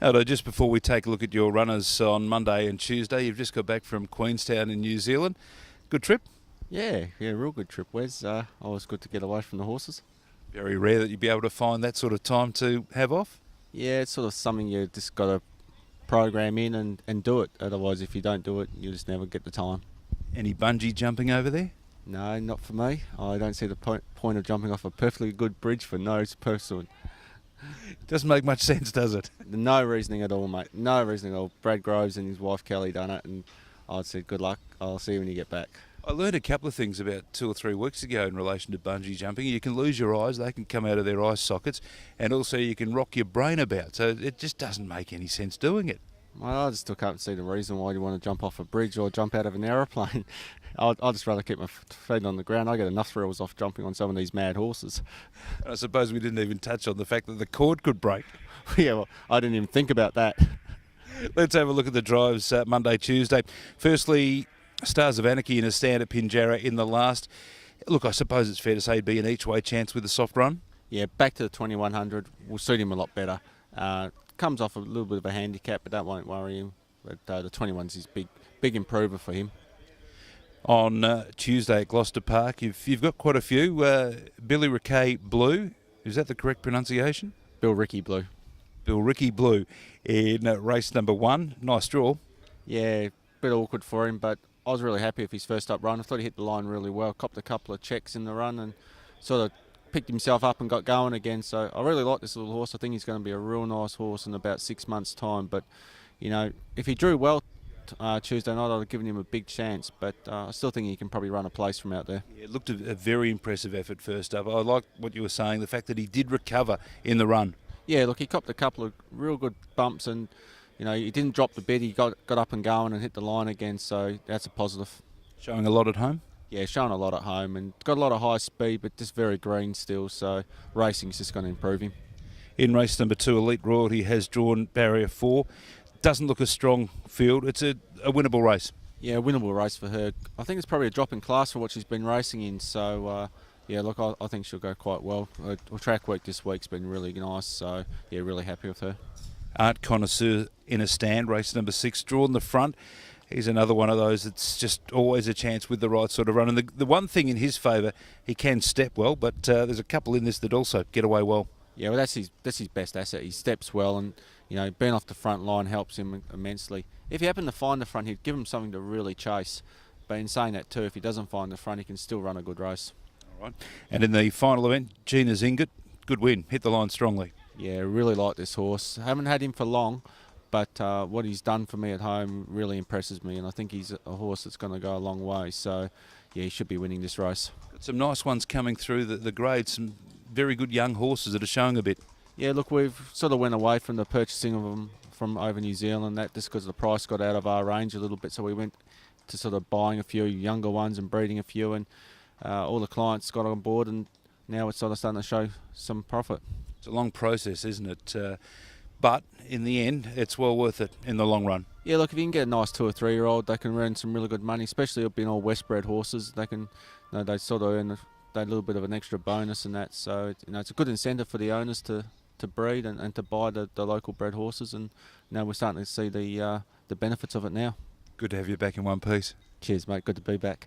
Aldo, just before we take a look at your runners on Monday and Tuesday, you've just got back from Queenstown in New Zealand. Good trip? Yeah, real good trip, Wes. Always good to get away from the horses. Very rare that you'd be able to find that sort of time to have off. Yeah, it's sort of something you just got to program in and do it. Otherwise, if you don't do it, you just never get the time. Any bungee jumping over there? No, not for me. I don't see the point of jumping off a perfectly good bridge for no person. Doesn't make much sense, does it? No reasoning at all, mate. No reasoning at all. Brad Groves and his wife Kelly done it, and I said, good luck. I'll see you when you get back. I learned a couple of things about 2 or 3 weeks ago in relation to bungee jumping. You can lose your eyes, they can come out of their eye sockets, and also you can rock your brain about, so it just doesn't make any sense doing it. Well, I just can't see the reason why you want to jump off a bridge or jump out of an aeroplane. I'd just rather keep my feet on the ground. I get enough thrills off jumping on some of these mad horses. And I suppose we didn't even touch on the fact that the cord could break. Yeah, well, I didn't even think about that. Let's have a look at the drives Monday, Tuesday. Firstly, Stars of Anarchy in a stand at Pinjarra in the last. Look, I suppose it's fair to say it'd be an each-way chance with a soft run. Yeah, back to the 2100 will suit him a lot better. Comes off a little bit of a handicap, but that won't worry him. But the 21's his big improver for him. On Tuesday at Gloucester Park, you've got quite a few. Billy Rickey Blue, is that the correct pronunciation? Bill Ricky Blue. Bill Ricky Blue in race number 1. Nice draw. Yeah, bit awkward for him, but I was really happy with his first up run. I thought he hit the line really well, copped a couple of checks in the run and sort of picked himself up and got going again. So I really like this little horse. I think he's going to be a real nice horse in about 6 months' time. But, you know, if he drew well Tuesday night, I'd have given him a big chance. But I still think he can probably run a place from out there. Yeah, it looked a very impressive effort first up. I like what you were saying, the fact that he did recover in the run. Yeah, look, he copped a couple of real good bumps and, you know, he didn't drop the bit. He got up and going and hit the line again, so that's a positive. Showing a lot at home? Yeah, showing a lot at home and got a lot of high speed, but just very green still, so racing's just going to improve him. In race number 2, Elite Royalty has drawn barrier 4. Doesn't look a strong field. It's a winnable race. Yeah, a winnable race for her. I think it's probably a drop in class for what she's been racing in, so yeah, look, I think she'll go quite well. Her track work this week's been really nice, so yeah, really happy with her. Art Connoisseur in a stand, race number 6, drawn the front. He's another one of those that's just always a chance with the right sort of run. And the one thing in his favour, he can step well, but there's a couple in this that also get away well. Yeah, well, that's his best asset. He steps well, and you know, being off the front line helps him immensely. If he happened to find the front, he'd give him something to really chase. But in saying that too, if he doesn't find the front, he can still run a good race. All right. And in the final event, Gina's Ingot, good win, hit the line strongly. Yeah, really like this horse. Haven't had him for long, but what he's done for me at home really impresses me, and I think he's a horse that's going to go a long way. So, yeah, he should be winning this race. Got some nice ones coming through the grades, some very good young horses that are showing a bit. Yeah, look, we've sort of went away from the purchasing of them from over New Zealand, that just because the price got out of our range a little bit, so we went to sort of buying a few younger ones and breeding a few, and all the clients got on board, and now it's sort of starting to show some profit. It's a long process, isn't it? But in the end, it's well worth it in the long run. Yeah, look, if you can get a nice 2 or 3 year old, they can earn some really good money, especially being all West bred horses. They can, you know, they sort of earn a little bit of an extra bonus and that. So, you know, it's a good incentive for the owners to breed and to buy the local bred horses. And now we're starting to see the benefits of it now. Good to have you back in one piece. Cheers, mate. Good to be back.